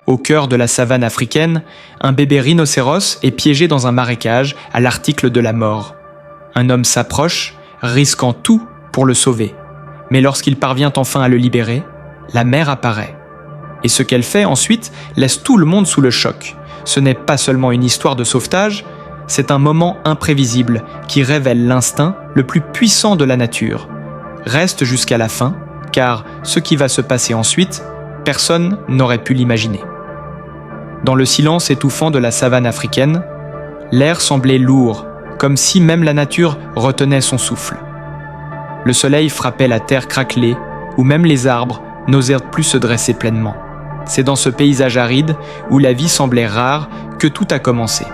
Au cœur de la savane africaine, un bébé rhinocéros est piégé dans un marécage à l'article de la mort. Un homme s'approche, risquant tout pour le sauver. Mais lorsqu'il parvient enfin à le libérer, la mère apparaît. Et ce qu'elle fait ensuite laisse tout le monde sous le choc. Ce n'est pas seulement une histoire de sauvetage, c'est un moment imprévisible qui révèle l'instinct le plus puissant de la nature. Reste jusqu'à la fin, car ce qui va se passer ensuite, personne n'aurait pu l'imaginer. Dans le silence étouffant de la savane africaine, l'air semblait lourd, comme si même la nature retenait son souffle. Le soleil frappait la terre craquelée, où même les arbres n'osèrent plus se dresser pleinement. C'est dans ce paysage aride, où la vie semblait rare, que tout a commencé.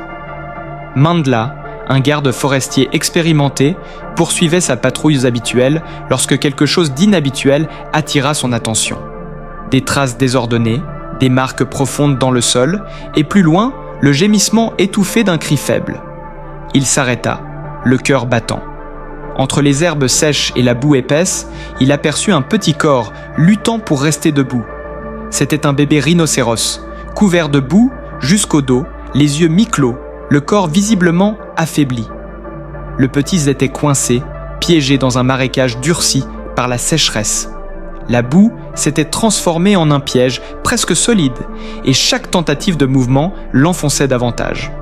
Mandla, un garde forestier expérimenté, poursuivait sa patrouille habituelle lorsque quelque chose d'inhabituel attira son attention. Des traces désordonnées, des marques profondes dans le sol, et plus loin, le gémissement étouffé d'un cri faible. Il s'arrêta, le cœur battant. Entre les herbes sèches et la boue épaisse, il aperçut un petit corps luttant pour rester debout. C'était un bébé rhinocéros, couvert de boue jusqu'au dos, les yeux mi-clos, le corps visiblement affaibli. Le petit était coincé, piégé dans un marécage durci par la sécheresse. La boue s'était transformée en un piège presque solide, et chaque tentative de mouvement l'enfonçait davantage.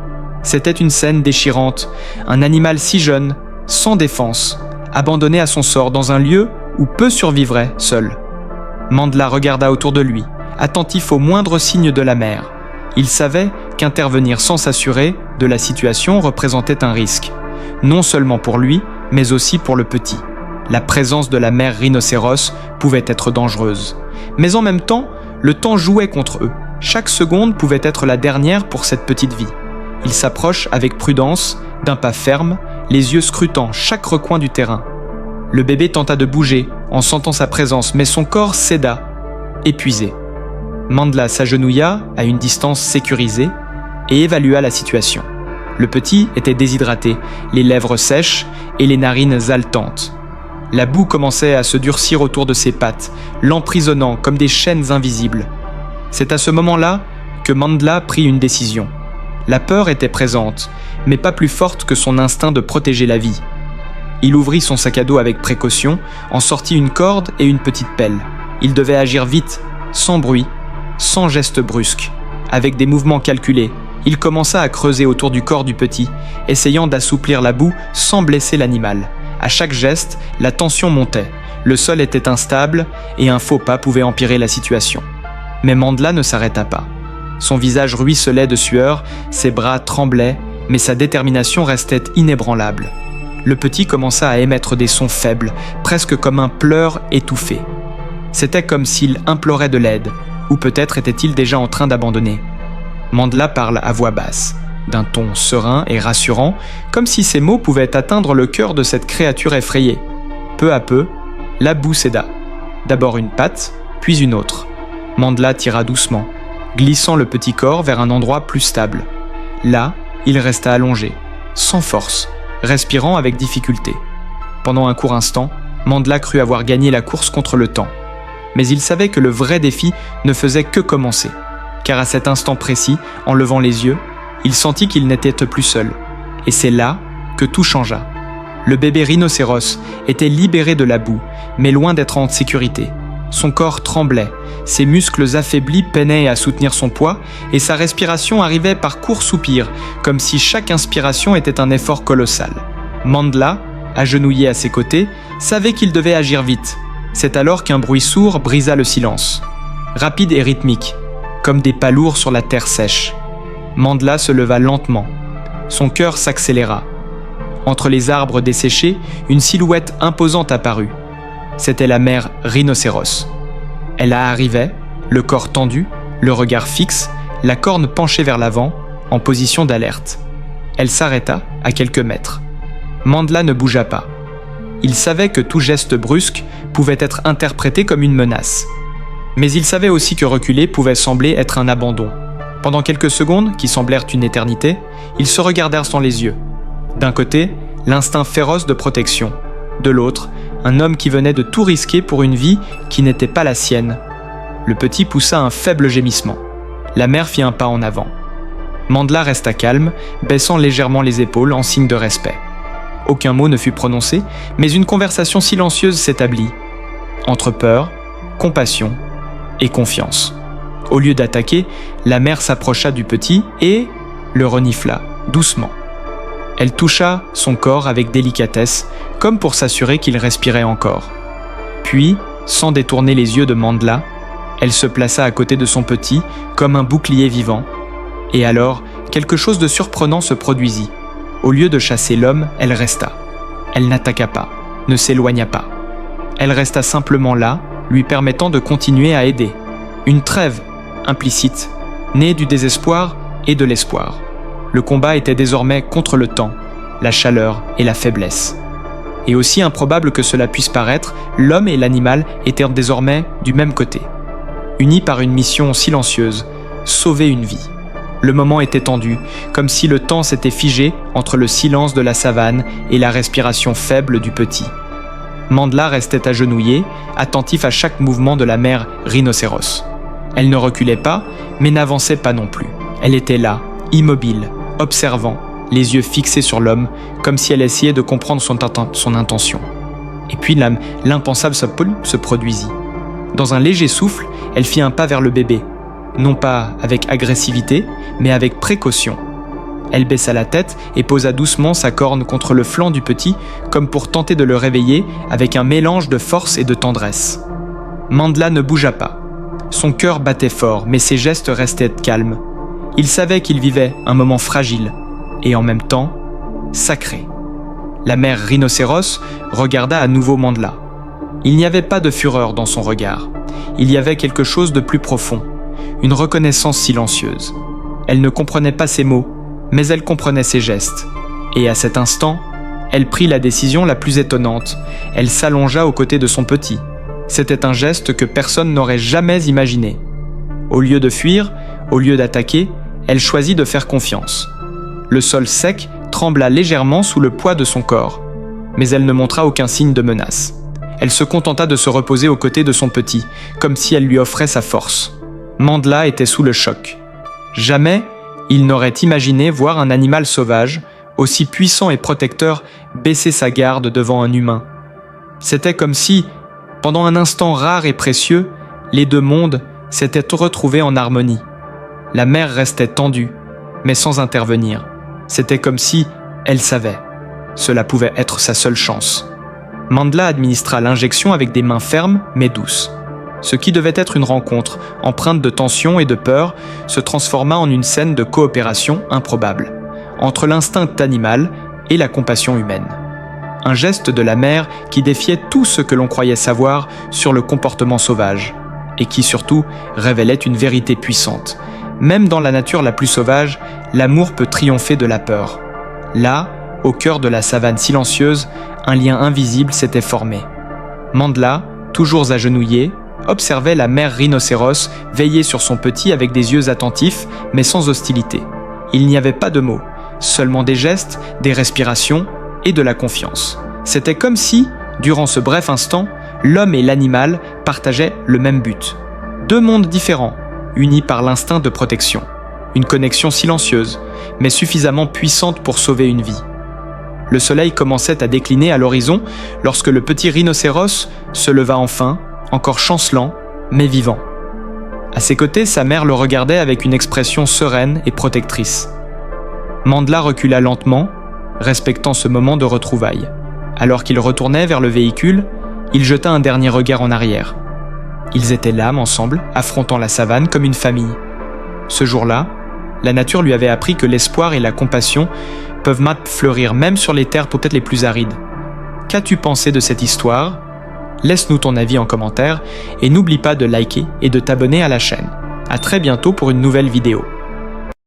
C'était une scène déchirante, un animal si jeune, sans défense, abandonné à son sort dans un lieu où peu survivraient seuls. Mandla regarda autour de lui, attentif aux moindres signes de la mère. Il savait qu'intervenir sans s'assurer de la situation représentait un risque, non seulement pour lui, mais aussi pour le petit. La présence de la mère rhinocéros pouvait être dangereuse. Mais en même temps, le temps jouait contre eux. Chaque seconde pouvait être la dernière pour cette petite vie. Il s'approche avec prudence, d'un pas ferme, les yeux scrutant chaque recoin du terrain. Le bébé tenta de bouger en sentant sa présence, mais son corps céda, épuisé. Mandla s'agenouilla à une distance sécurisée et évalua la situation. Le petit était déshydraté, les lèvres sèches et les narines haletantes. La boue commençait à se durcir autour de ses pattes, l'emprisonnant comme des chaînes invisibles. C'est à ce moment-là que Mandla prit une décision. La peur était présente, mais pas plus forte que son instinct de protéger la vie. Il ouvrit son sac à dos avec précaution, en sortit une corde et une petite pelle. Il devait agir vite, sans bruit, sans geste brusque. Avec des mouvements calculés, il commença à creuser autour du corps du petit, essayant d'assouplir la boue sans blesser l'animal. À chaque geste, la tension montait. Le sol était instable et un faux pas pouvait empirer la situation. Mais Mandla ne s'arrêta pas. Son visage ruisselait de sueur, ses bras tremblaient, mais sa détermination restait inébranlable. Le petit commença à émettre des sons faibles, presque comme un pleur étouffé. C'était comme s'il implorait de l'aide, ou peut-être était-il déjà en train d'abandonner. Mandla parle à voix basse, d'un ton serein et rassurant, comme si ces mots pouvaient atteindre le cœur de cette créature effrayée. Peu à peu, la boue céda. D'abord une patte, puis une autre. Mandla tira doucement, glissant le petit corps vers un endroit plus stable. Là, il resta allongé, sans force, respirant avec difficulté. Pendant un court instant, Mandla crut avoir gagné la course contre le temps. Mais il savait que le vrai défi ne faisait que commencer, car à cet instant précis, en levant les yeux, il sentit qu'il n'était plus seul. Et c'est là que tout changea. Le bébé rhinocéros était libéré de la boue, mais loin d'être en sécurité. Son corps tremblait, ses muscles affaiblis peinaient à soutenir son poids, et sa respiration arrivait par courts soupirs, comme si chaque inspiration était un effort colossal. Mandla, agenouillé à ses côtés, savait qu'il devait agir vite. C'est alors qu'un bruit sourd brisa le silence. Rapide et rythmique, comme des pas lourds sur la terre sèche. Mandla se leva lentement. Son cœur s'accéléra. Entre les arbres desséchés, une silhouette imposante apparut. C'était la mère rhinocéros. Elle arrivait, le corps tendu, le regard fixe, la corne penchée vers l'avant, en position d'alerte. Elle s'arrêta à quelques mètres. Mandla ne bougea pas. Il savait que tout geste brusque pouvait être interprété comme une menace. Mais il savait aussi que reculer pouvait sembler être un abandon. Pendant quelques secondes, qui semblèrent une éternité, ils se regardèrent dans les yeux. D'un côté, l'instinct féroce de protection. De l'autre, un homme qui venait de tout risquer pour une vie qui n'était pas la sienne. Le petit poussa un faible gémissement. la mère fit un pas en avant. Mandla resta calme, baissant légèrement les épaules en signe de respect. Aucun mot ne fut prononcé, mais une conversation silencieuse s'établit, entre peur, compassion et confiance. Au lieu d'attaquer, la mère s'approcha du petit et le renifla, doucement. Elle toucha son corps avec délicatesse, comme pour s'assurer qu'il respirait encore. Puis, sans détourner les yeux de Mandla, elle se plaça à côté de son petit, comme un bouclier vivant. Et alors, quelque chose de surprenant se produisit. Au lieu de chasser l'homme, elle resta. Elle n'attaqua pas, ne s'éloigna pas. Elle resta simplement là, lui permettant de continuer à aider. Une trêve, implicite, née du désespoir et de l'espoir. Le combat était désormais contre le temps, la chaleur et la faiblesse. Et aussi improbable que cela puisse paraître, l'homme et l'animal étaient désormais du même côté. Unis par une mission silencieuse, sauver une vie. Le moment était tendu, comme si le temps s'était figé entre le silence de la savane et la respiration faible du petit. Mandla restait agenouillée, attentif à chaque mouvement de la mère rhinocéros. Elle ne reculait pas, mais n'avançait pas non plus. Elle était là, immobile, observant, les yeux fixés sur l'homme, comme si elle essayait de comprendre son intention. Et puis l'impensable se produisit. Dans un léger souffle, elle fit un pas vers le bébé, non pas avec agressivité, mais avec précaution. Elle baissa la tête et posa doucement sa corne contre le flanc du petit, comme pour tenter de le réveiller avec un mélange de force et de tendresse. Mandla ne bougea pas. Son cœur battait fort, mais ses gestes restaient calmes. Il savait qu'il vivait un moment fragile, et en même temps, sacré. La mère rhinocéros regarda à nouveau Mandla. Il n'y avait pas de fureur dans son regard. Il y avait quelque chose de plus profond, une reconnaissance silencieuse. Elle ne comprenait pas ses mots, mais elle comprenait ses gestes. Et à cet instant, elle prit la décision la plus étonnante. Elle s'allongea aux côtés de son petit. C'était un geste que personne n'aurait jamais imaginé. Au lieu de fuir, au lieu d'attaquer, elle choisit de faire confiance. Le sol sec trembla légèrement sous le poids de son corps, mais elle ne montra aucun signe de menace. Elle se contenta de se reposer aux côtés de son petit, comme si elle lui offrait sa force. Mandla était sous le choc. Jamais il n'aurait imaginé voir un animal sauvage, aussi puissant et protecteur, baisser sa garde devant un humain. C'était comme si, pendant un instant rare et précieux, les deux mondes s'étaient retrouvés en harmonie. La mère restait tendue, mais sans intervenir. C'était comme si elle savait. Cela pouvait être sa seule chance. Mandla administra l'injection avec des mains fermes mais douces. Ce qui devait être une rencontre, empreinte de tension et de peur, se transforma en une scène de coopération improbable, entre l'instinct animal et la compassion humaine. Un geste de la mère qui défiait tout ce que l'on croyait savoir sur le comportement sauvage, et qui surtout révélait une vérité puissante. Même dans la nature la plus sauvage, l'amour peut triompher de la peur. Là, au cœur de la savane silencieuse, un lien invisible s'était formé. Mandla, toujours agenouillée, observait la mère rhinocéros veiller sur son petit avec des yeux attentifs, mais sans hostilité. Il n'y avait pas de mots, seulement des gestes, des respirations et de la confiance. C'était comme si, durant ce bref instant, l'homme et l'animal partageaient le même but. Deux mondes différents, unis par l'instinct de protection. Une connexion silencieuse, mais suffisamment puissante pour sauver une vie. Le soleil commençait à décliner à l'horizon lorsque le petit rhinocéros se leva enfin, encore chancelant, mais vivant. À ses côtés, sa mère le regardait avec une expression sereine et protectrice. Mandla recula lentement, respectant ce moment de retrouvailles. Alors qu'il retournait vers le véhicule, il jeta un dernier regard en arrière. Ils étaient là, ensemble, affrontant la savane comme une famille. Ce jour-là, la nature lui avait appris que l'espoir et la compassion peuvent fleurir même sur les terres peut-être les plus arides. Qu'as-tu pensé de cette histoire ? Laisse-nous ton avis en commentaire et n'oublie pas de liker et de t'abonner à la chaîne. À très bientôt pour une nouvelle vidéo.